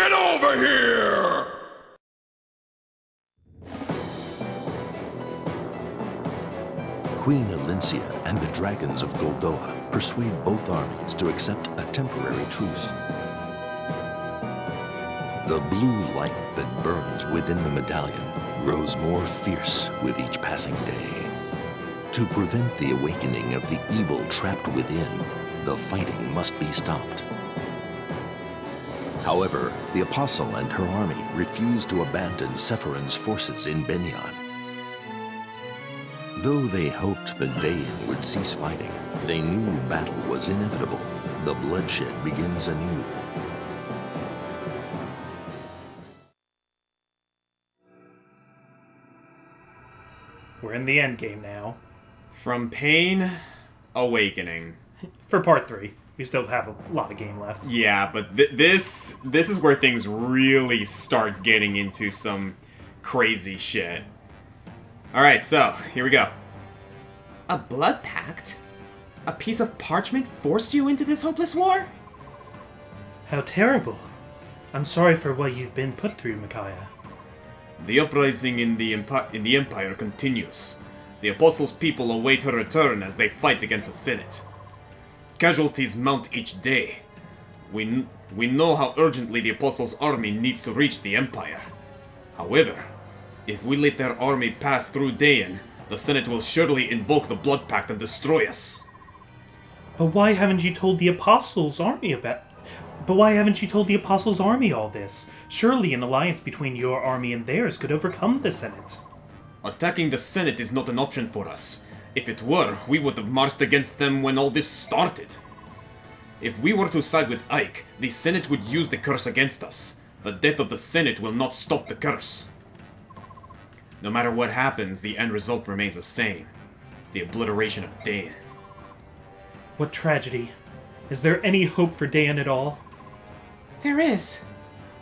Get over here! Queen Elincia and the dragons of Goldoa persuade both armies to accept a temporary truce. The blue light that burns within the medallion grows more fierce with each passing day. To prevent the awakening of the evil trapped within, the fighting must be stopped. However, the Apostle and her army refuse to abandon Sephiron's forces in Benyon. Though they hoped the Daein would cease fighting, they knew battle was inevitable. The bloodshed begins anew. We're in the endgame now. From pain, awakening. For part 3. We still have a lot of game left. Yeah, but this is where things really start getting into some crazy shit. Alright, so, here we go. A blood pact? A piece of parchment forced you into this hopeless war? How terrible. I'm sorry for what you've been put through, Micaiah. The uprising in the Empire continues. The Apostles' people await her return as they fight against the Senate. Casualties mount each day. We know how urgently the Apostles' army needs to reach the Empire. However, if we let their army pass through Daein, the Senate will surely invoke the Blood Pact and destroy us. But why haven't you told the Apostles' army all this? Surely an alliance between your army and theirs could overcome the Senate. Attacking the Senate is not an option for us. If it were, we would have marched against them when all this started. If we were to side with Ike, the Senate would use the curse against us. The death of the Senate will not stop the curse. No matter what happens, the end result remains the same. The obliteration of Daein. What tragedy. Is there any hope for Daein at all? There is.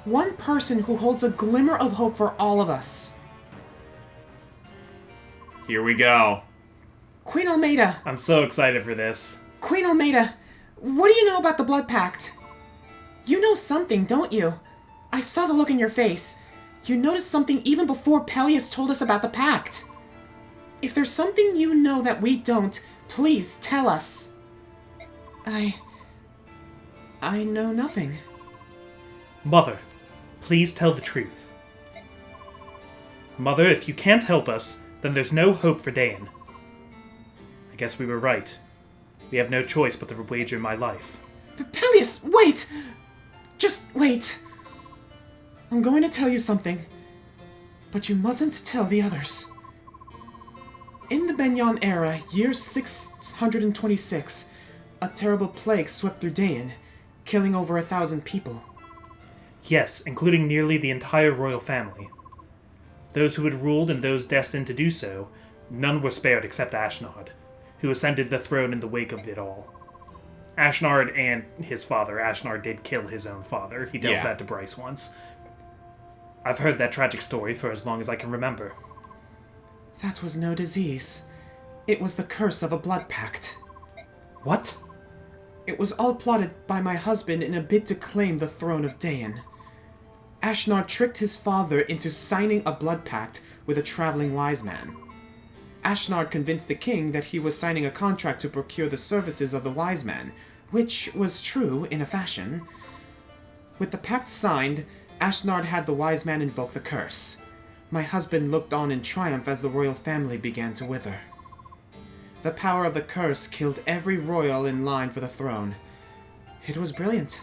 One person who holds a glimmer of hope for all of us. Here we go. Queen Almeida. I'm so excited for this. Queen Almeida, what do you know about the Blood Pact? You know something, don't you? I saw the look in your face. You noticed something even before Peleus told us about the Pact. If there's something you know that we don't, please tell us. I know nothing. Mother, please tell the truth. Mother, if you can't help us, then there's no hope for Daein. I guess we were right. We have no choice but to wager my life. Peleus, wait! Just wait. I'm going to tell you something, but you mustn't tell the others. In the Benyon era, year 626, a terrible plague swept through Daein, killing over 1,000 people. Yes, including nearly the entire royal family. Those who had ruled and those destined to do so, none were spared except Ashnard, who ascended the throne in the wake of it all. Ashnard and his father. Ashnard did kill his own father. He tells that to Bryce once. I've heard that tragic story for as long as I can remember. That was no disease. It was the curse of a blood pact. What? It was all plotted by my husband in a bid to claim the throne of Daein. Ashnard tricked his father into signing a blood pact with a traveling wise man. Ashnard convinced the king that he was signing a contract to procure the services of the wise man, which was true in a fashion. With the pact signed, Ashnard had the wise man invoke the curse. My husband looked on in triumph as the royal family began to wither. The power of the curse killed every royal in line for the throne. It was brilliant.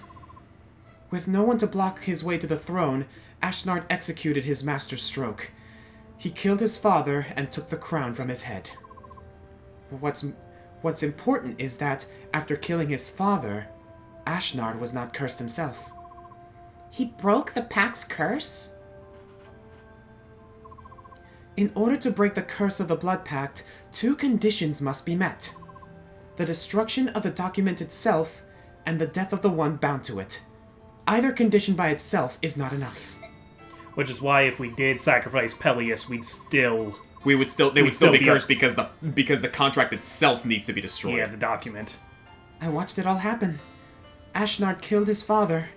With no one to block his way to the throne, Ashnard executed his master stroke. He killed his father and took the crown from his head. What's important is that, after killing his father, Ashnard was not cursed himself. He broke the Pact's curse? In order to break the curse of the Blood Pact, 2 conditions must be met. The destruction of the document itself, and the death of the one bound to it. Either condition by itself is not enough. Which is why if we did sacrifice Peleus, they would still be cursed because the contract itself needs to be destroyed. Yeah, the document. I watched it all happen. Ashnard killed his father,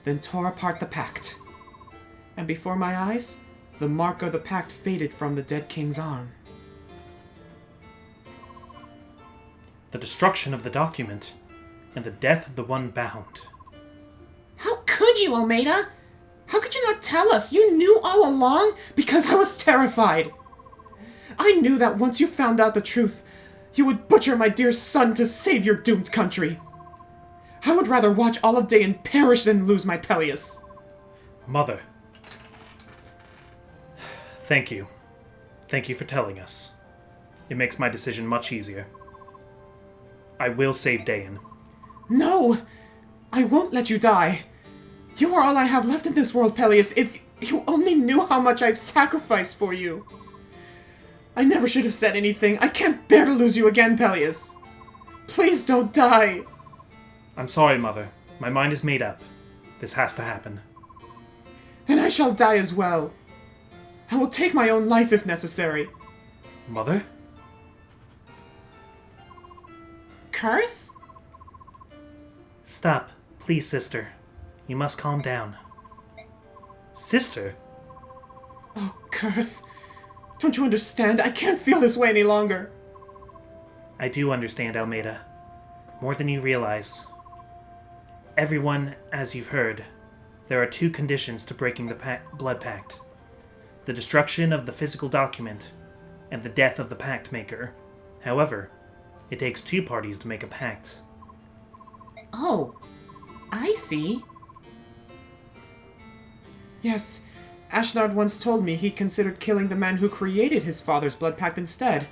then tore apart the Pact. And before my eyes, the mark of the Pact faded from the dead king's arm. The destruction of the document, and the death of the one bound. How could you, Almeida? How could you not tell us? You knew all along because I was terrified. I knew that once you found out the truth, you would butcher my dear son to save your doomed country. I would rather watch all of Dayan perish than lose my Peleus. Mother. Thank you. Thank you for telling us. It makes my decision much easier. I will save Dayan. No! I won't let you die. You are all I have left in this world, Peleus. If you only knew how much I've sacrificed for you. I never should have said anything. I can't bear to lose you again, Peleus. Please don't die. I'm sorry, Mother. My mind is made up. This has to happen. Then I shall die as well. I will take my own life if necessary. Mother? Kurth? Stop. Please, sister. You must calm down. Sister? Oh, Kurth. Don't you understand? I can't feel this way any longer. I do understand, Almeida. More than you realize. Everyone, as you've heard, there are two conditions to breaking the Blood Pact. The destruction of the physical document, and the death of the Pact Maker. However, it takes two parties to make a pact. Oh, I see. Yes, Ashnard once told me he considered killing the man who created his father's blood pact instead.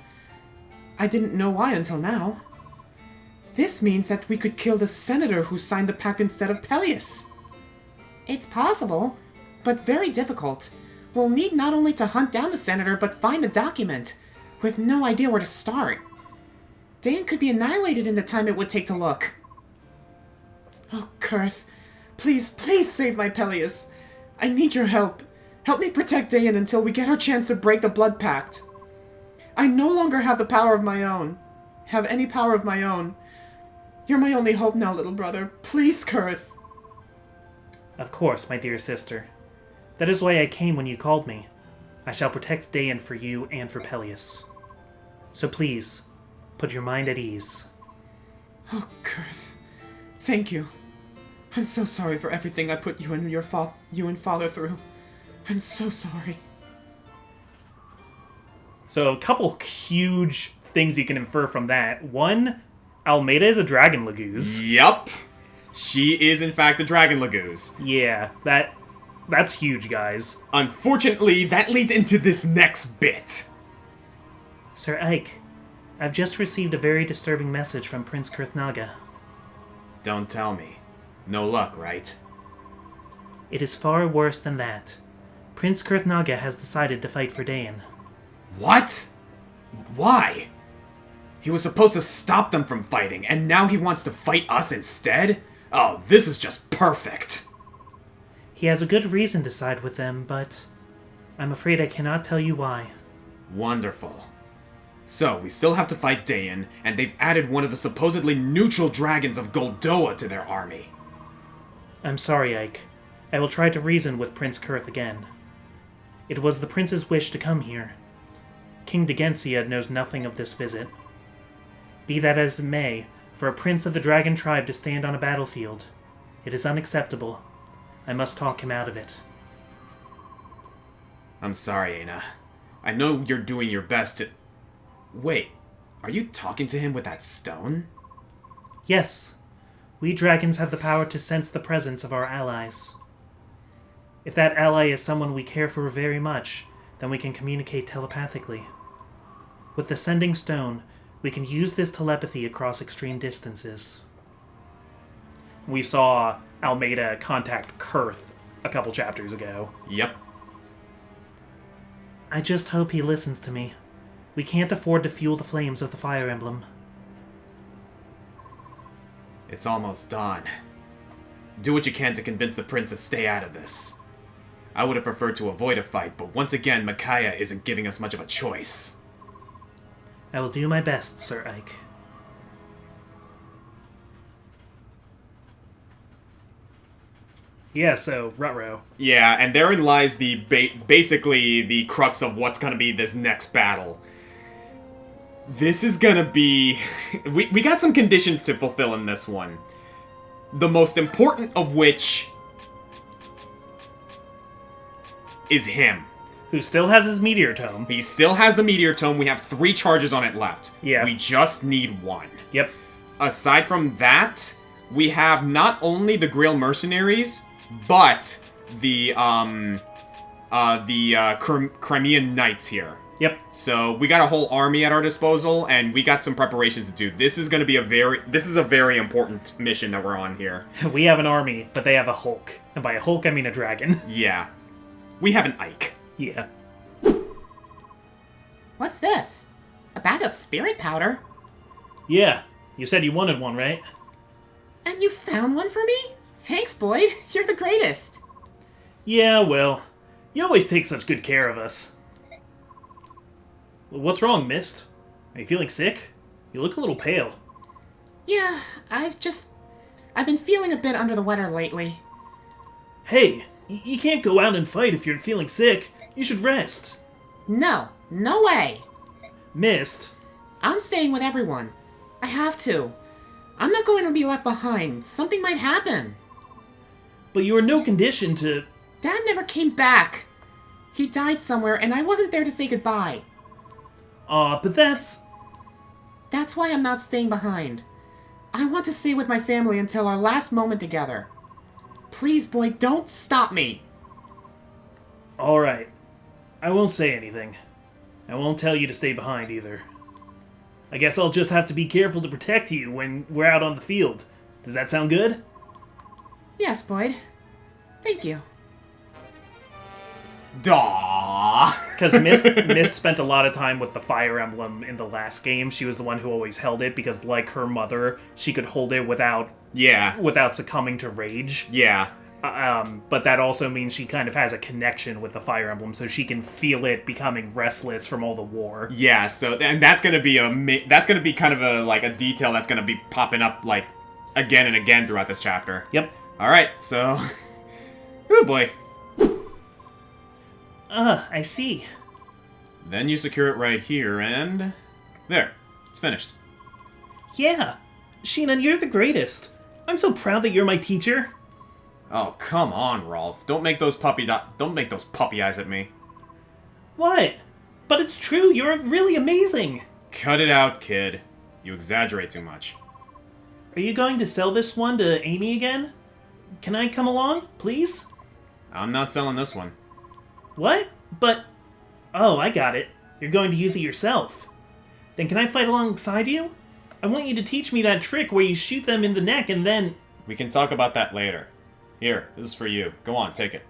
I didn't know why until now. This means that we could kill the senator who signed the pact instead of Peleus. It's possible, but very difficult. We'll need not only to hunt down the senator, but find the document, with no idea where to start. Dayan could be annihilated in the time it would take to look. Oh, Kurth, please, please save my Peleus. I need your help. Help me protect Dayan until we get our chance to break the blood pact. I no longer have the power of my own. Have any power of my own. You're my only hope now, little brother. Please, Kurth. Of course, my dear sister. That is why I came when you called me. I shall protect Dayan for you and for Peleus. So please, put your mind at ease. Oh, Kurth. Thank you. I'm so sorry for everything I put you and Father through. I'm so sorry. So a couple huge things you can infer from that. One, Almeida is a Dragon Lagoose. Yup. She is, in fact, a Dragon Lagoose. Yeah, that's huge, guys. Unfortunately, that leads into this next bit. Sir Ike, I've just received a very disturbing message from Prince Kurthnaga. Don't tell me. No luck, right? It is far worse than that. Prince Kurthnaga has decided to fight for Dayan. What? Why? He was supposed to stop them from fighting, and now he wants to fight us instead? Oh, this is just perfect. He has a good reason to side with them, but I'm afraid I cannot tell you why. Wonderful. So, we still have to fight Dayan, and they've added one of the supposedly neutral dragons of Goldoa to their army. I'm sorry, Ike. I will try to reason with Prince Kurth again. It was the prince's wish to come here. King Degensia knows nothing of this visit. Be that as it may, for a prince of the dragon tribe to stand on a battlefield, it is unacceptable. I must talk him out of it. I'm sorry, Aina. I know you're doing your best to... Wait, are you talking to him with that stone? Yes. We dragons have the power to sense the presence of our allies. If that ally is someone we care for very much, then we can communicate telepathically. With the sending stone, we can use this telepathy across extreme distances. We saw Almeida contact Kurth a couple chapters ago. Yep. I just hope he listens to me. We can't afford to fuel the flames of the Fire Emblem. It's almost dawn. Do what you can to convince the prince to stay out of this. I would have preferred to avoid a fight, but once again, Micaiah isn't giving us much of a choice. I will do my best, Sir Ike. Yeah, so, Rutrow. Yeah, and therein lies the basically the crux of what's gonna be this next battle. This is gonna be... we got some conditions to fulfill in this one. The most important of which is him. Who still has his meteor tome. He still has the meteor tome. We have 3 charges on it left. Yeah. We just need 1. Yep. Aside from that, we have not only the Grail Mercenaries, but the Crimean Knights here. Yep. So we got a whole army at our disposal, and we got some preparations to do. This is going to be a very important mission that we're on here. We have an army, but they have a Hulk. And by a Hulk, I mean a dragon. Yeah. We have an Ike. Yeah. What's this? A bag of spirit powder? Yeah. You said you wanted one, right? And you found one for me? Thanks, Boyd. You're the greatest. Yeah, well, you always take such good care of us. What's wrong, Mist? Are you feeling sick? You look a little pale. Yeah, I've been feeling a bit under the weather lately. Hey, you can't go out and fight if you're feeling sick. You should rest. No way. Mist. I'm staying with everyone. I have to. I'm not going to be left behind. Something might happen. But you are no condition to... Dad never came back. He died somewhere, and I wasn't there to say goodbye. Aw, but that's... That's why I'm not staying behind. I want to stay with my family until our last moment together. Please, Boyd, don't stop me. Alright. I won't say anything. I won't tell you to stay behind either. I guess I'll just have to be careful to protect you when we're out on the field. Does that sound good? Yes, Boyd. Thank you. Daww. Because Mist spent a lot of time with the Fire Emblem in the last game. She was the one who always held it because, like her mother, she could hold it without succumbing to rage. Yeah. But that also means she kind of has a connection with the Fire Emblem, so she can feel it becoming restless from all the war. Yeah, so and that's gonna be kind of a detail that's gonna be popping up like again and again throughout this chapter. Yep. All right, so, oh boy. I see. Then you secure it right here, and there, it's finished. Yeah, Sheenan, you're the greatest. I'm so proud that you're my teacher. Oh, come on, Rolf. Don't make those puppy eyes at me. What? But it's true, you're really amazing. Cut it out, kid. You exaggerate too much. Are you going to sell this one to Amy again? Can I come along, please? I'm not selling this one. What? But... Oh, I got it. You're going to use it yourself. Then can I fight alongside you? I want you to teach me that trick where you shoot them in the neck and then... We can talk about that later. Here, this is for you. Go on, take it.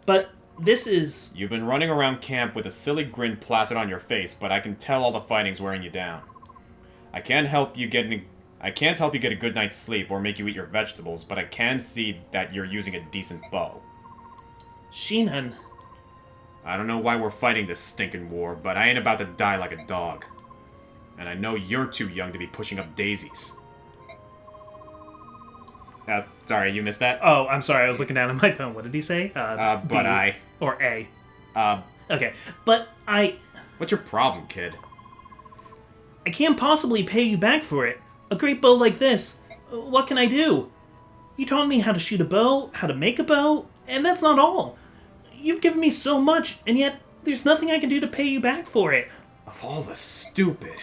But this is... You've been running around camp with a silly grin plastered on your face, but I can tell all the fighting's wearing you down. I can't help you get a good night's sleep or make you eat your vegetables, but I can see that you're using a decent bow. Sheenan... I don't know why we're fighting this stinking war, but I ain't about to die like a dog. And I know you're too young to be pushing up daisies. Sorry, you missed that? Oh, I'm sorry, I was looking down at my phone. What did he say? But B I... Or A. Okay, but I... What's your problem, kid? I can't possibly pay you back for it. A great bow like this. What can I do? You taught me how to shoot a bow, how to make a bow, and that's not all. You've given me so much, and yet there's nothing I can do to pay you back for it. Of all the stupid...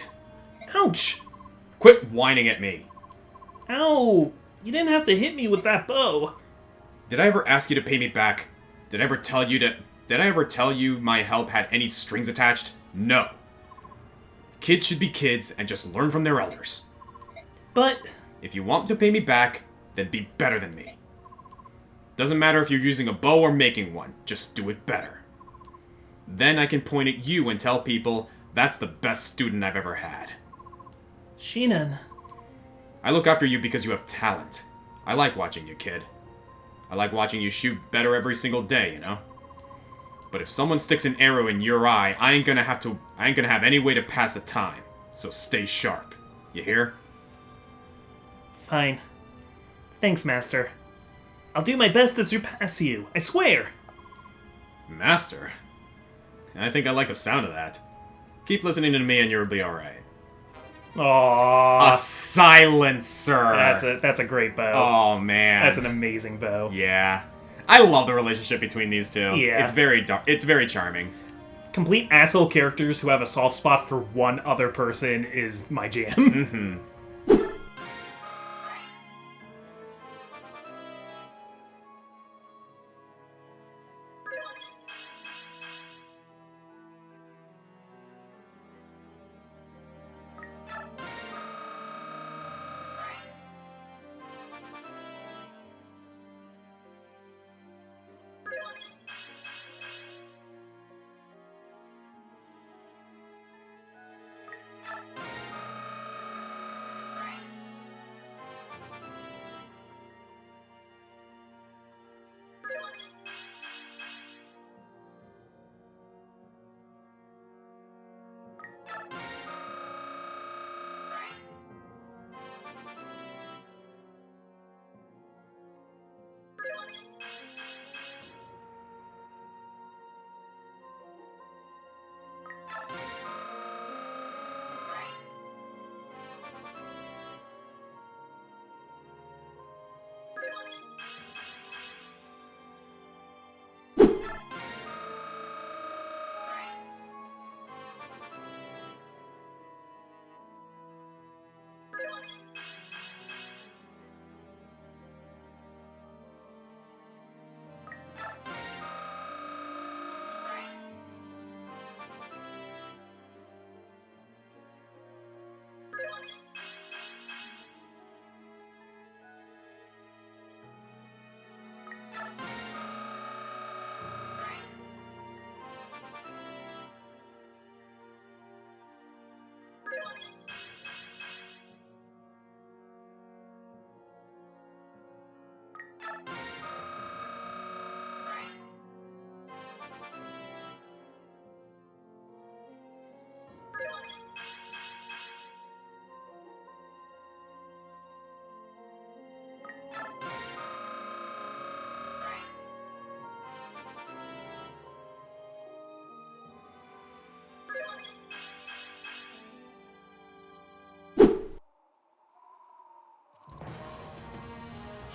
Ouch! Quit whining at me. Ow! You didn't have to hit me with that bow. Did I ever ask you to pay me back? Did I ever tell you my help had any strings attached? No. Kids should be kids and just learn from their elders. But... If you want to pay me back, then be better than me. Doesn't matter if you're using a bow or making one, just do it better. Then I can point at you and tell people, that's the best student I've ever had. Sheenan... I look after you because you have talent. I like watching you, kid. I like watching you shoot better every single day, you know? But if someone sticks an arrow in your eye, I ain't gonna have any way to pass the time. So stay sharp. You hear? Fine. Thanks, Master. I'll do my best to surpass you, I swear! Master? I think I like the sound of that. Keep listening to me and you'll be alright. Aww. A silencer! That's a great bow. Oh, man. That's an amazing bow. Yeah. I love the relationship between these two. Yeah. It's very charming. Complete asshole characters who have a soft spot for one other person is my jam.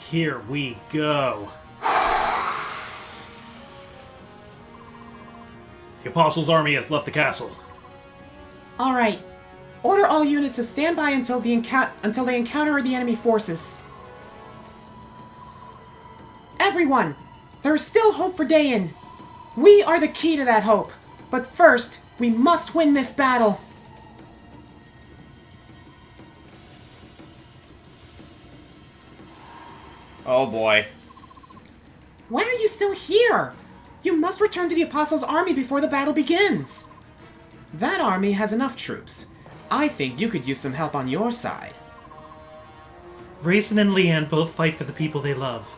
Here we go. The Apostles' army has left the castle. Alright. Order all units to stand by until they encounter the enemy forces. Everyone! There is still hope for Dayan. We are the key to that hope. But first, we must win this battle. Oh boy. Why are you still here? You must return to the Apostles' army before the battle begins. That army has enough troops. I think you could use some help on your side. Raisin and Leanne both fight for the people they love.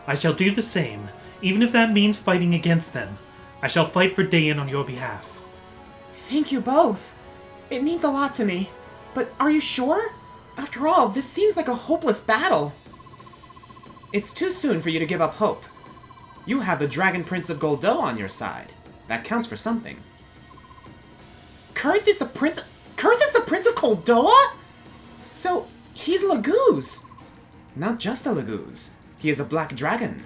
I shall do the same, even if that means fighting against them. I shall fight for Dayan on your behalf. Thank you both. It means a lot to me. But are you sure? After all, this seems like a hopeless battle. It's too soon for you to give up hope. You have the Dragon Prince of Goldo on your side. That counts for something. Kurth is the Prince of Goldoa? So, he's a Laguz. Not just a Laguz. He is a Black Dragon.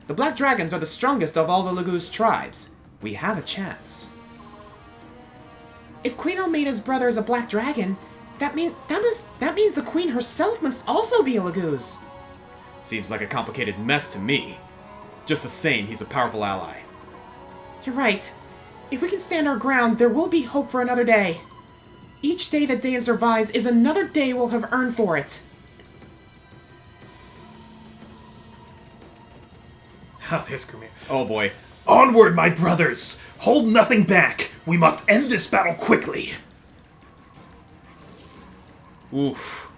The Black Dragons are the strongest of all the Laguz tribes. We have a chance. If Queen Almeida's brother is a Black Dragon, that means the Queen herself must also be a Laguz. Seems like a complicated mess to me. Just the same, he's a powerful ally. You're right. If we can stand our ground, there will be hope for another day. Each day that Dayan survives is another day we'll have earned for it. Oh, there's Grimir. Oh boy. Onward, my brothers! Hold nothing back! We must end this battle quickly! Oof.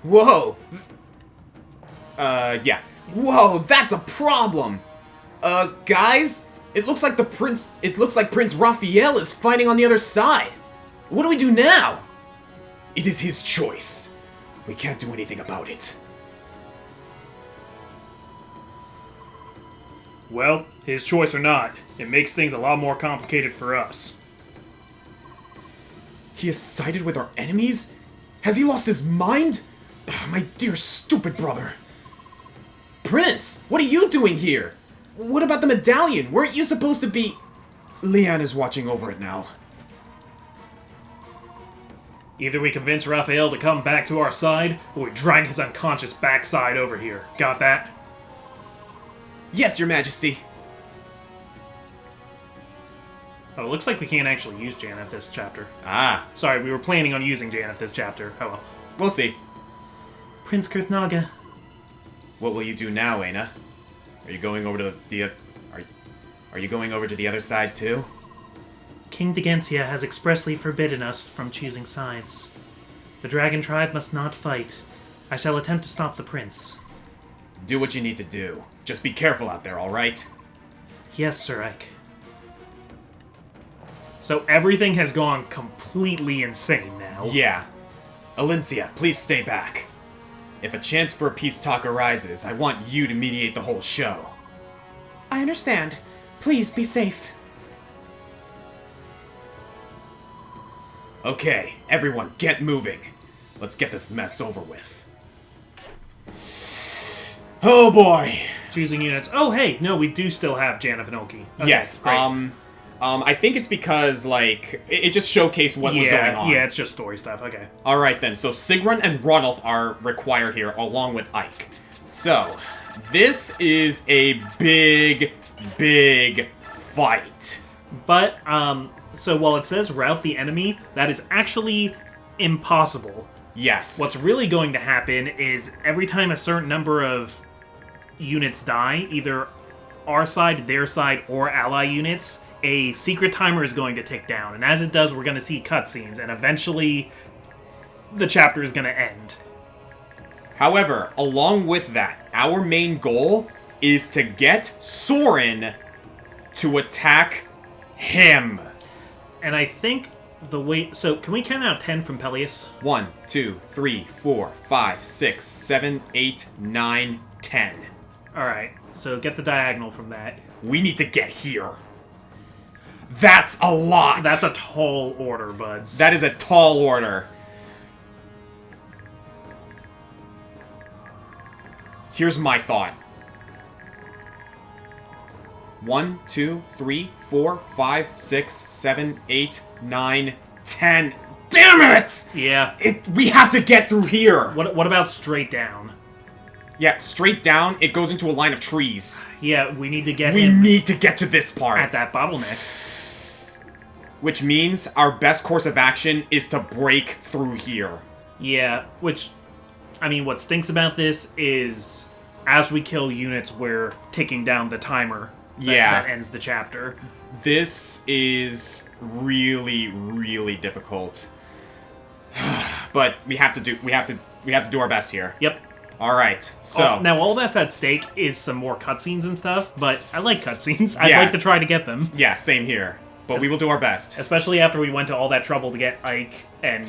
Whoa! Yeah. Whoa, that's a problem! Guys? It looks like Prince Raphael is fighting on the other side! What do we do now? It is his choice. We can't do anything about it. Well, his choice or not, it makes things a lot more complicated for us. He has sided with our enemies? Has he lost his mind? My dear stupid brother. Prince, what are you doing here? What about the medallion? Weren't you supposed to be... Leanne is watching over it now. Either we convince Raphael to come back to our side, or we drag his unconscious backside over here. Got that? Yes, your majesty. Oh, it looks like we can't actually use Janeth this chapter. Ah, Sorry, we were planning on using Janeth this chapter. Oh well. we'll see. Prince Kurthnaga. What will you do now, Aina? Are you going over to the are you going over to the other side too? King Degentia has expressly forbidden us from choosing sides. The Dragon Tribe must not fight. I shall attempt to stop the prince. Do what you need to do. Just be careful out there, alright? Yes, Sir Ike. So everything has gone completely insane now. Yeah. Alencia, please stay back. If a chance for a peace talk arises, I want you to mediate the whole show. I understand. Please be safe. Okay, everyone, get moving. Let's get this mess over with. Oh boy! Choosing units. Oh, hey, no, we do still have Janeth and Oki. Okay, Yes, great. I think it's because, like, it just showcased what was going on. Yeah, it's just story stuff. Okay. Alright then, so Sigrun and Ronulf are required here, along with Ike. So, this is a big, big fight. But, so while it says rout the enemy, that is actually impossible. Yes. What's really going to happen is every time a certain number of units die, either our side, their side, or ally units, a secret timer is going to tick down. And as it does, we're going to see cutscenes, and eventually the chapter is going to end. However, along with that, our main goal is to get Soren to attack him. And I think the way... So, can we count out 10 from Peleus? 1, 2, 3, 4, 5, 6, 7, 8, 9, 10. Alright, so get the diagonal from that. We need to get here. That's a lot! That's a tall order, buds. That is a tall order. Here's my thought. 1, 2, 3, 4, 5, 6, 7, 8, 9, 10. Damn it! Yeah. We have to get through here. What about straight down? Yeah, straight down, it goes into a line of trees. Yeah, we need to get We him need to get to this part. at that bottleneck. Which means our best course of action is to break through here. Yeah, which, I mean, what stinks about this is as we kill units, we're ticking down the timer that ends the chapter. This is really, really difficult. But we have to do our best here. Yep. All right. So Now, all that's at stake is some more cutscenes and stuff, but I like cutscenes. I'd Yeah. like to try to get them. yeah, same here. But we will do our best. Especially after we went to all that trouble to get Ike and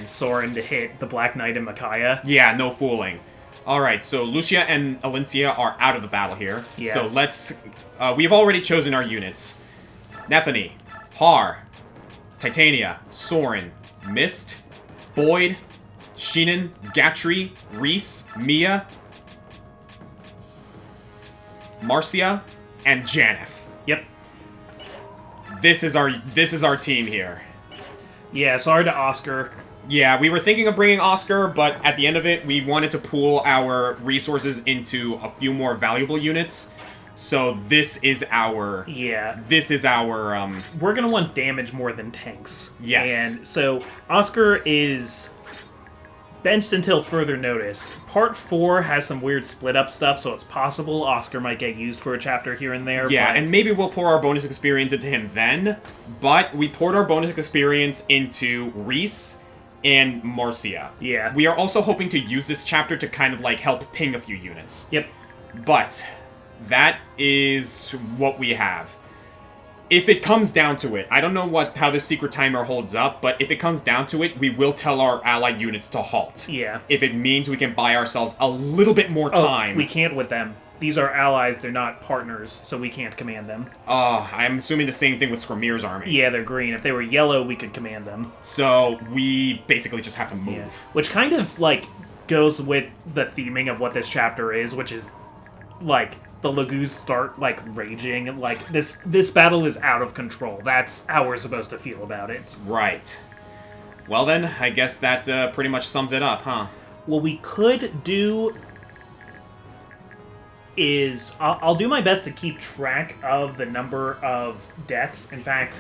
Soren to hit the Black Knight and Micaiah. Yeah, no fooling. All right. So Lucia and Alencia are out of the battle here. Yeah. So let's. We've already chosen our units. Nethany, Har, Titania, Soren, Mist, Boyd, Sheenan, Gatry, Reese, Mia, Marcia, and Janeth. Yep. This is our team here. Yeah, sorry to Oscar. Yeah, we were thinking of bringing Oscar, but at the end of it, we wanted to pool our resources into a few more valuable units. So this is our... Yeah. This is our, We're gonna want damage more than tanks. Yes. And so, Oscar is benched until further notice. Part 4 has some weird split-up stuff, so it's possible Oscar might get used for a chapter here and there. Yeah, but... and maybe we'll pour our bonus experience into him then, but we poured our bonus experience into Reese and Marcia. Yeah. We are also hoping to use this chapter to kind of, like, help ping a few units. Yep. But that is what we have. if it comes down to it, I don't know how the secret timer holds up, but if it comes down to it, we will tell our allied units to halt. Yeah. If it means we can buy ourselves a little bit more time. We can't with them. These are allies, they're not partners, so we can't command them. I'm assuming the same thing with Skramir's army. Yeah, they're green. If they were yellow, we could command them. So we basically just have to move. Yeah. Which kind of, like, goes with the theming of what this chapter is, which is, like, the Lagoos start, like, raging. Like, this battle is out of control. That's how we're supposed to feel about it. Right. Well then, I guess that pretty much sums it up, huh? What we could do is I'll do my best to keep track of the number of deaths. In fact,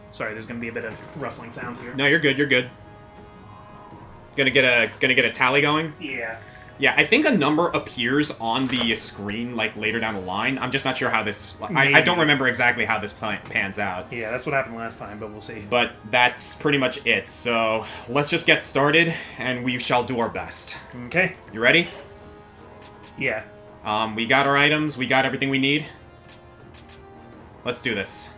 sorry, there's gonna be a bit of rustling sound here. No, you're good. You're good. Gonna get a tally going. Yeah. Yeah, I think a number appears on the screen like later down the line. I'm just not sure how this. I don't remember exactly how this pans out. Yeah, that's what happened last time, but we'll see. But that's pretty much it. So let's just get started, and we shall do our best. Okay. You ready? Yeah. We got our items. We got everything we need. Let's do this.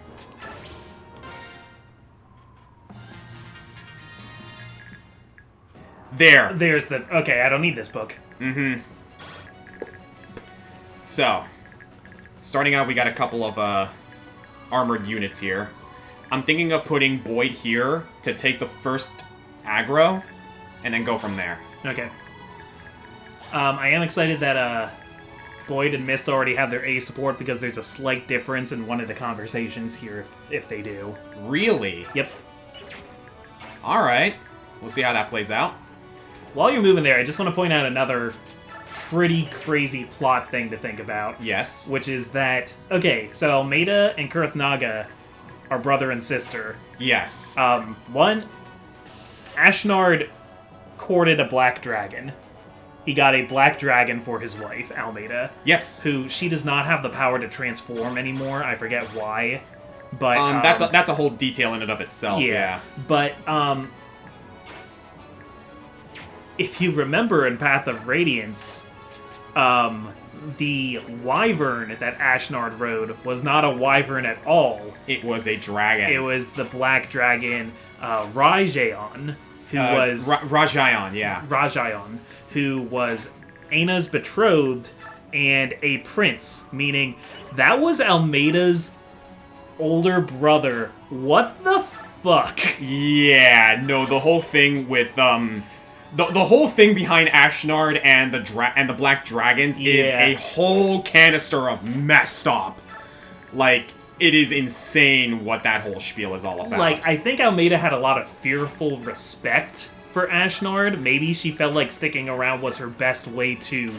There. There's the... Okay, I don't need this book. Mm-hmm. So, starting out, we got a couple of, armored units here. I'm thinking of putting Boyd here to take the first aggro, and then go from there. Okay. I am excited that, Boyd and Mist already have their A support because there's a slight difference in one of the conversations here if they do. Really? Yep. Alright. We'll see how that plays out. While you're moving there, I just want to point out another pretty crazy plot thing to think about. Yes. Which is that, okay, so Almeida and Kurthnaga are brother and sister. Yes. One, Ashnard courted a black dragon. He got a black dragon for his wife, Almeida. Yes. Who, she does not have the power to transform anymore. I forget why. But, that's a whole detail in and of itself, yeah. But, if you remember in Path of Radiance, the wyvern that Ashnard rode was not a wyvern at all. It was a dragon. It was the black dragon, Rajayon, who was... Rajayon, yeah. Rajayon, who was Aina's betrothed and a prince, meaning that was Almeida's older brother. What the fuck? Yeah, no, the whole thing with, The whole thing behind Ashnard and the Black Dragons is a whole canister of messed up. Like, it is insane what that whole spiel is all about. Like, I think Almeida had a lot of fearful respect for Ashnard. Maybe she felt like sticking around was her best way to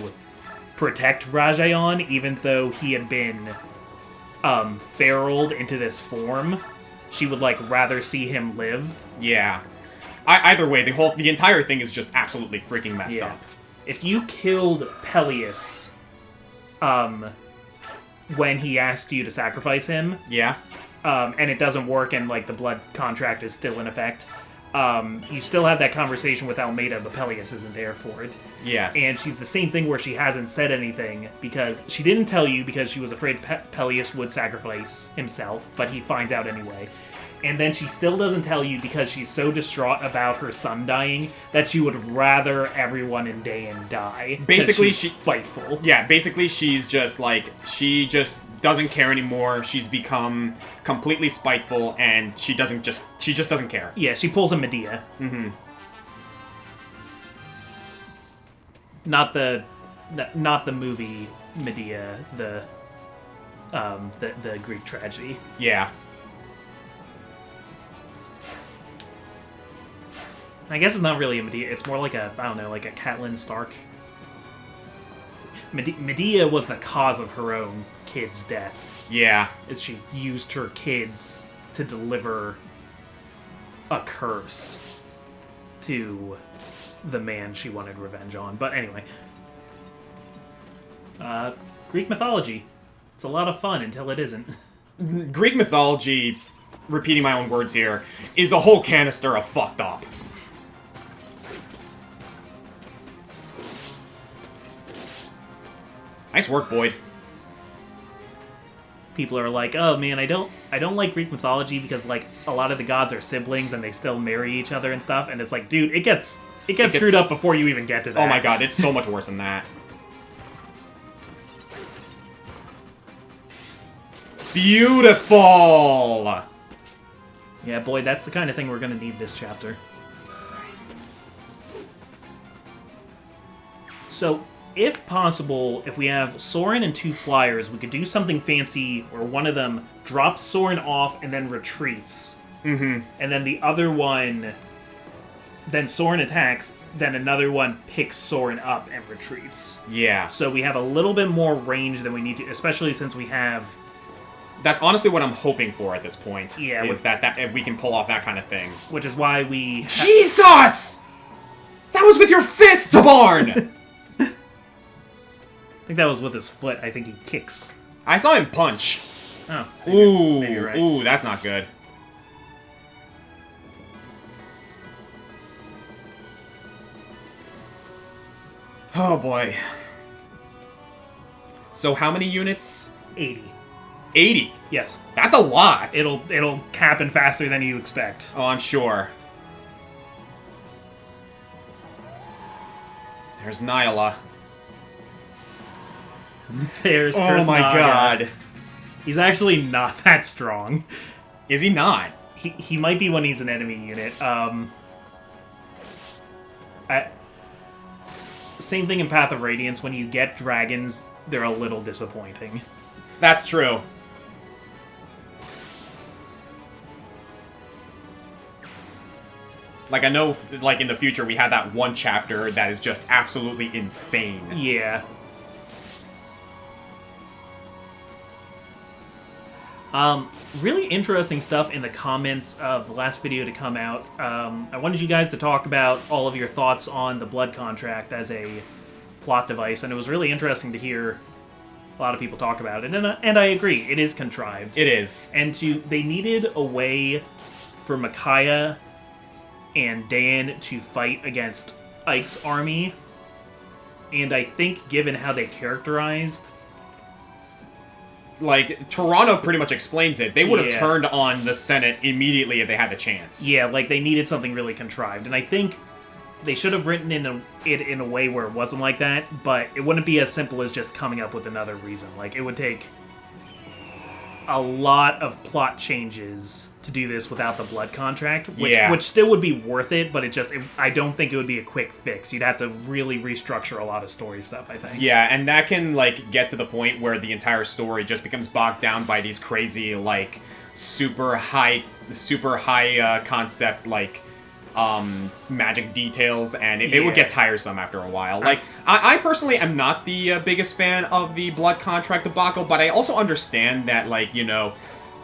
protect Rajayon, even though he had been feraled into this form. She would, like, rather see him live. Yeah. Either way, the entire thing is just absolutely freaking messed up. If you killed Peleus, when he asked you to sacrifice him, and it doesn't work, and like the blood contract is still in effect, you still have that conversation with Almeida, but Peleus isn't there for it. Yes. And she's the same thing where she hasn't said anything because she didn't tell you because she was afraid Peleus would sacrifice himself, but he finds out anyway. And then she still doesn't tell you because she's so distraught about her son dying that she would rather everyone in Dayan die. Basically, she's spiteful. Yeah, basically she's just like, she just doesn't care anymore. She's become completely spiteful, and she just doesn't care. Yeah, she pulls a Medea. Mm-hmm. Not the movie Medea, the Greek tragedy. Yeah. I guess it's not really a Medea. It's more like a, I don't know, like a Catelyn Stark. Medea was the cause of her own kid's death. Yeah. She used her kids to deliver a curse to the man she wanted revenge on. But anyway. Greek mythology. It's a lot of fun until it isn't. Greek mythology, repeating my own words here, is a whole canister of fucked up. Nice work, Boyd. people are like, oh man, I don't like Greek mythology because like a lot of the gods are siblings and they still marry each other and stuff, and it's like, dude, it gets screwed up before you even get to that. Oh my god, it's so much worse than that. Beautiful! Yeah, boy, that's the kind of thing we're gonna need this chapter. So, if possible, if we have Soren and 2 flyers, we could do something fancy where one of them drops Soren off and then retreats. Mm-hmm. And then the other one... Then Soren attacks, then another one picks Soren up and retreats. Yeah. So we have a little bit more range than we need to, especially since we have... That's honestly what I'm hoping for at this point. Yeah. Is that if we can pull off that kind of thing. Which is why we... Jesus! That was with your fist, Barn! I think that was with his foot. I think he kicks. I saw him punch. Oh. Ooh. Maybe you're right. Ooh, that's not good. Oh boy. So how many units? 80. 80? Yes. That's a lot! It'll happen faster than you expect. Oh, I'm sure. There's Nyla. There's Oh my Kurtnaga. god. He's actually not that strong. Is he not? He might be when he's an enemy unit. Same thing in Path of Radiance. When you get dragons, they're a little disappointing. That's true. Like, I know, like, in the future, we had that one chapter that is just absolutely insane. Yeah. Really interesting stuff in the comments of the last video to come out. I wanted you guys to talk about all of your thoughts on the blood contract as a plot device, and it was really interesting to hear a lot of people talk about it. And I agree, it is contrived. It is. And they needed a way for Micaiah and Dan to fight against Ike's army, and I think given how they characterized... Like, Toronto pretty much explains it. They would have Yeah. turned on the Senate immediately if they had the chance. Yeah, like, they needed something really contrived, and I think they should have written it in a way where it wasn't like that, but it wouldn't be as simple as just coming up with another reason. Like, it would take a lot of plot changes to do this without the blood contract, which still would be worth it, but I don't think it would be a quick fix. You'd have to really restructure a lot of story stuff, I think. Yeah, and that can, like, get to the point where the entire story just becomes bogged down by these crazy, like, super high concept, like, magic details, and it would get tiresome after a while. Like, I personally am not the biggest fan of the blood contract debacle, but I also understand that, like, you know,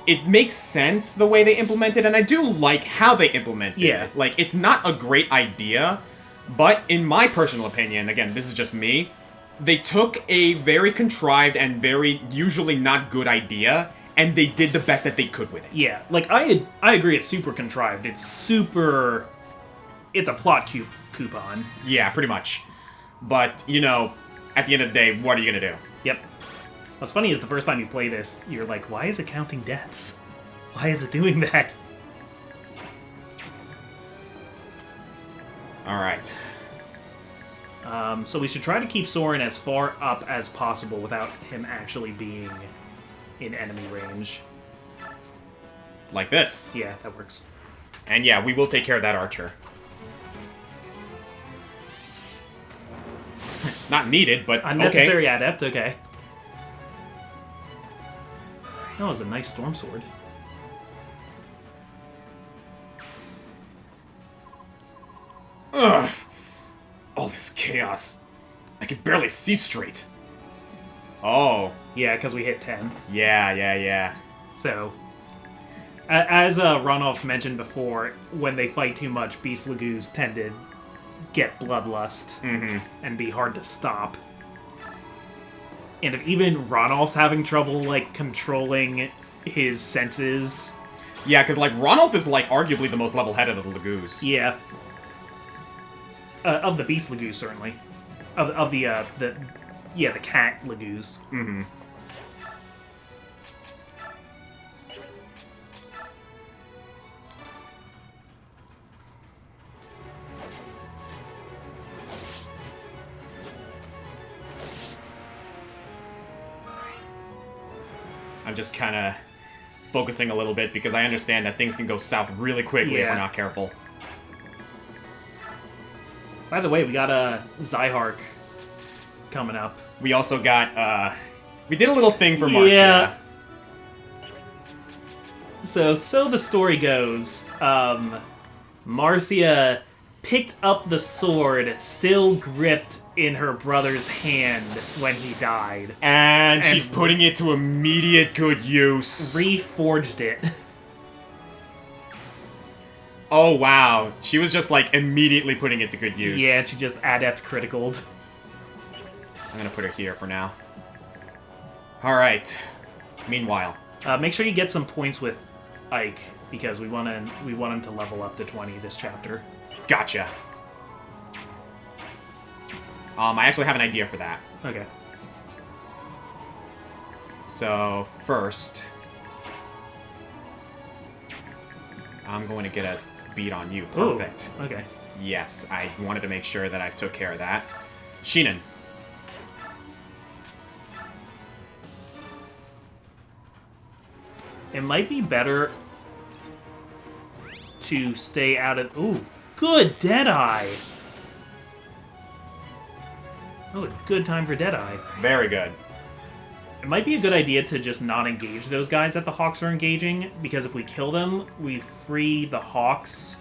it makes sense the way they implement it, and I do like how they implement it. Like, it's not a great idea, but in my personal opinion, again, this is just me, they took a very contrived and very usually not good idea, and they did the best that they could with it. Yeah, like, I agree it's super contrived. It's a plot coupon. Yeah, pretty much. But, you know, at the end of the day, what are you gonna do? Yep. What's funny is the first time you play this, you're like, why is it counting deaths? Why is it doing that? Alright. So we should try to keep Soren as far up as possible without him actually being in enemy range. Like this. Yeah, that works. And yeah, we will take care of that archer. Not needed, but Unnecessary okay. adept, okay. That was a nice storm sword. Ugh! All this chaos. I can barely see straight. Oh. Yeah, because we hit 10. Yeah. So, as Ronolf's mentioned before, when they fight too much, Beast Lagoos tend to get bloodlust and be hard to stop. And if even Ronolf's having trouble, like, controlling his senses... Yeah, because, like, Ronolf is, like, arguably the most level-headed of the Lagoos. Yeah. Of the Beast Lagoos, certainly. Of the cat Lagoos. Mm-hmm. I'm just kind of focusing a little bit because I understand that things can go south really quickly if Yeah. we're not careful. By the way, we got a Zyhark coming up. We also got, we did a little thing for Marcia. Yeah. So the story goes, Marcia picked up the sword, still gripped in her brother's hand when he died. And she's putting it to immediate good use. Reforged it. Oh, wow. She was just, like, immediately putting it to good use. Yeah, she just adept criticaled. I'm gonna put her here for now. Alright. Meanwhile. Make sure you get some points with Ike, because we want him to level up to 20 this chapter. Gotcha. I actually have an idea for that. Okay. So, first... I'm going to get a beat on you. Perfect. Ooh, okay. Yes, I wanted to make sure that I took care of that. Sheenan. It might be better to stay out of... Ooh, good Deadeye! Oh, a good time for Deadeye. Very good. It might be a good idea to just not engage those guys that the Hawks are engaging, because if we kill them, we free the Hawks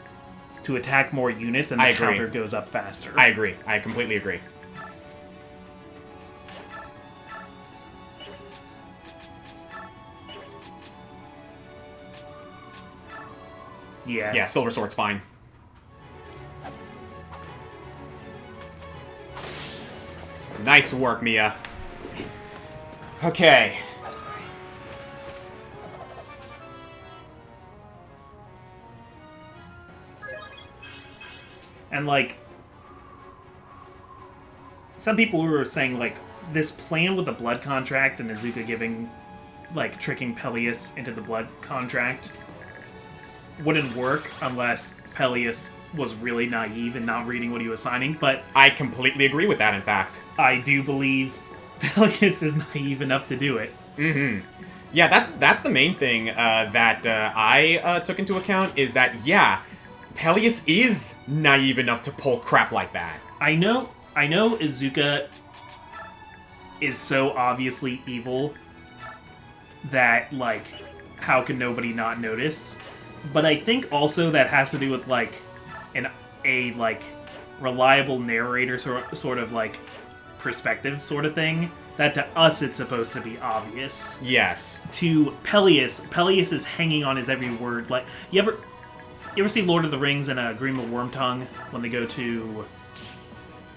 to attack more units, and the counter goes up faster. I agree. I completely agree. Yeah. Yeah, Silver Sword's fine. Nice work, Mia. Okay. And, like, some people were saying, like, this plan with the blood contract and Izuka giving, like, tricking Peleus into the blood contract wouldn't work unless Peleus was really naive and not reading what he was signing, but I completely agree with that, in fact. I do believe Peleus is naive enough to do it. Mm-hmm. Yeah, that's the main thing that I took into account, is that, yeah, Peleus is naive enough to pull crap like that. I know Izuka is so obviously evil that, like, how can nobody not notice? But I think also that has to do with, like, a reliable narrator sort of, like, perspective sort of thing. That to us it's supposed to be obvious. Yes. To Peleus is hanging on his every word. Like, you ever see Lord of the Rings and Grima Wormtongue when they go to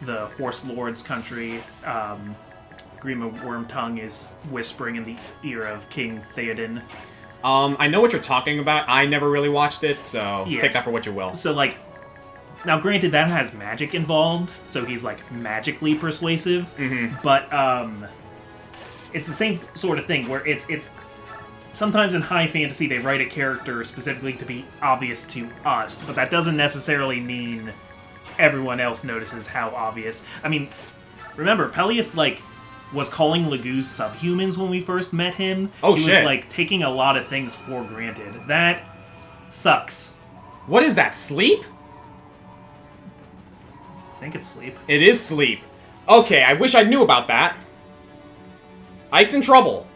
the Horse Lord's country? Grima Wormtongue is whispering in the ear of King Theoden. I know what you're talking about. I never really watched it, so Yes. take that for what you will. So, like, now granted that has magic involved, so he's, like, magically persuasive, but, it's the same sort of thing where it's sometimes in high fantasy they write a character specifically to be obvious to us, but that doesn't necessarily mean everyone else notices how obvious. I mean, remember, Peleus, like, was calling Legoos subhumans when we first met him. Oh, he shit. was, like, taking a lot of things for granted. That sucks. What is that, sleep? I think it's sleep. It is sleep. Okay, I wish I knew about that. Ike's in trouble.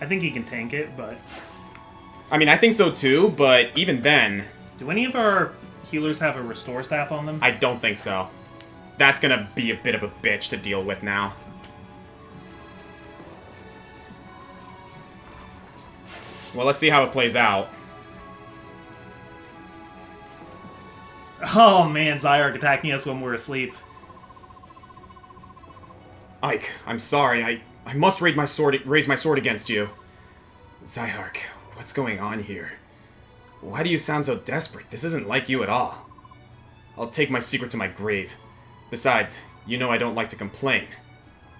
I think he can tank it, but... I mean, I think so too, but even then... Do any of our healers have a restore staff on them? I don't think so. That's gonna be a bit of a bitch to deal with now. Well, let's see how it plays out. Oh man, Zyark attacking us when we're asleep. Ike, I'm sorry. I must raise my sword against you. Zyark, what's going on here? Why do you sound so desperate? This isn't like you at all. I'll take my secret to my grave. Besides, you know I don't like to complain.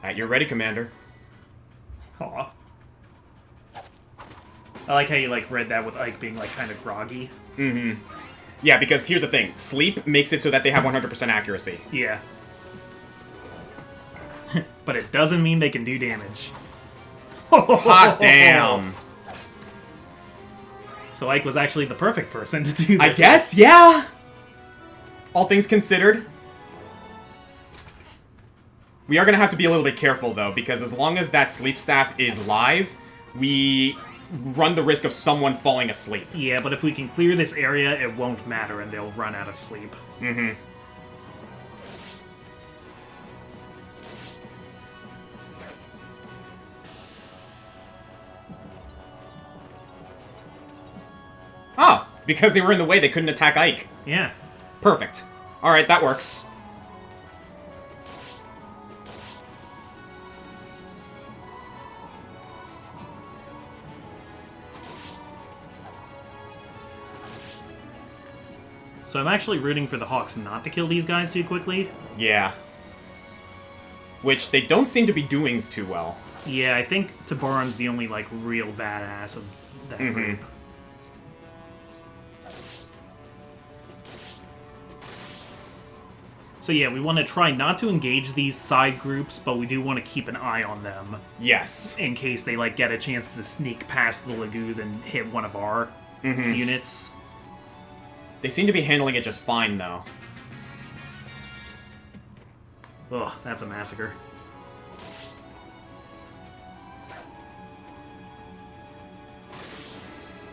At your ready, Commander. Aw. I like how you, like, read that with Ike being, like, kind of groggy. Mm-hmm. Yeah, because here's the thing. Sleep makes it so that they have 100% accuracy. Yeah. But it doesn't mean they can do damage. Hot damn. So Ike was actually the perfect person to do this. I guess, yeah. All things considered. We are going to have to be a little bit careful, though, because as long as that sleep staff is live, we run the risk of someone falling asleep. Yeah, but if we can clear this area, it won't matter, and they'll run out of sleep. Mm-hmm. Oh, because they were in the way, they couldn't attack Ike. Yeah. Perfect. Alright, that works. So I'm actually rooting for the Hawks not to kill these guys too quickly. Yeah. Which they don't seem to be doing too well. Yeah, I think Tabaron's the only, like, real badass of that group. So yeah, we want to try not to engage these side groups, but we do want to keep an eye on them. Yes. In case they, like, get a chance to sneak past the Lagoos and hit one of our units. They seem to be handling it just fine, though. Ugh, that's a massacre.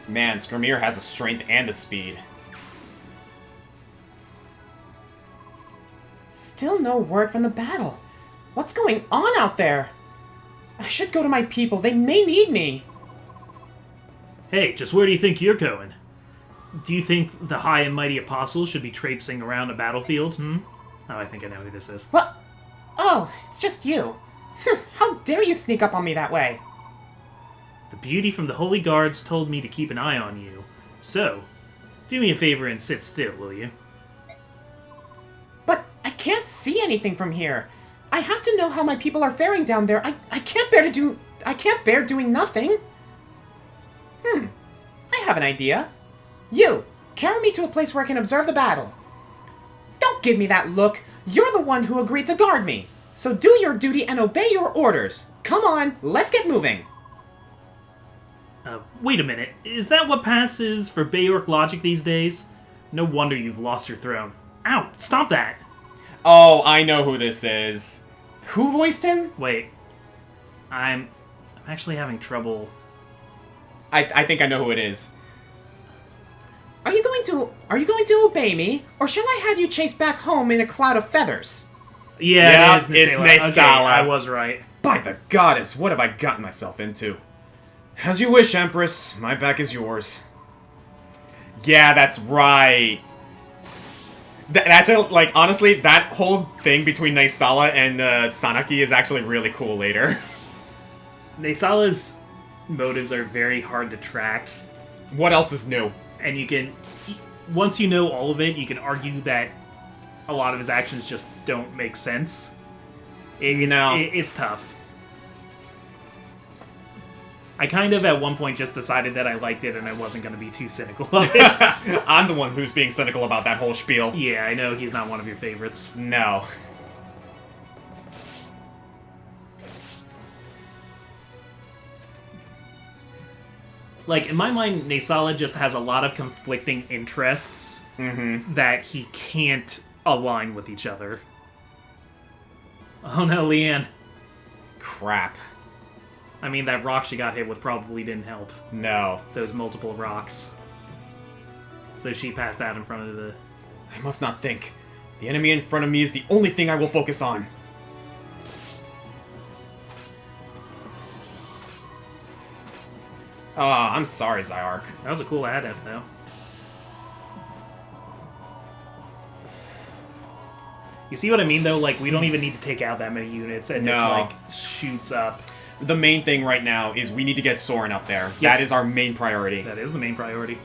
Man, Skirmir has a strength and a speed. Still no word from the battle. What's going on out there? I should go to my people. They may need me. Hey, just where do you think you're going? Do you think the high and mighty apostles should be traipsing around a battlefield, Oh, I think I know who this is. What? Oh, it's just you. How dare you sneak up on me that way? The beauty from the Holy Guards told me to keep an eye on you. So, do me a favor and sit still, will you? But I can't see anything from here. I have to know how my people are faring down there. I can't bear doing nothing. I have an idea. You, carry me to a place where I can observe the battle. Don't give me that look. You're the one who agreed to guard me. So do your duty and obey your orders. Come on, let's get moving. Wait a minute. Is that what passes for Bayork logic these days? No wonder you've lost your throne. Ow! Stop that! Oh, I know who this is. Who voiced him? Wait. I'm actually having trouble. I think I know who it is. Are you going to obey me, or shall I have you chased back home in a cloud of feathers? Yeah, Yep, it's Nesala. Okay, I was right. By the goddess, what have I gotten myself into? As you wish, Empress. My back is yours. Yeah, that's right. Actually, like, honestly, that whole thing between Nesala and Sanaki is actually really cool later. Nesala's motives are very hard to track. What else is new? And you can... Once you know all of it, you can argue that a lot of his actions just don't make sense. It's tough. I kind of, at one point, just decided that I liked it and I wasn't going to be too cynical of it. I'm the one who's being cynical about that whole spiel. Yeah, I know he's not one of your favorites. No. Like, in my mind, Nesala just has a lot of conflicting interests that he can't align with each other. Oh no, Leanne. Crap. I mean, that rock she got hit with probably didn't help. No. Those multiple rocks. So she passed out in front of the... I must not think. The enemy in front of me is the only thing I will focus on. Oh, I'm sorry, Zyark. That was a cool adept, though. You see what I mean, though? Like, we don't even need to take out that many units, and it, like, shoots up. The main thing right now is we need to get Soren up there. Yep. That is our main priority. That is the main priority.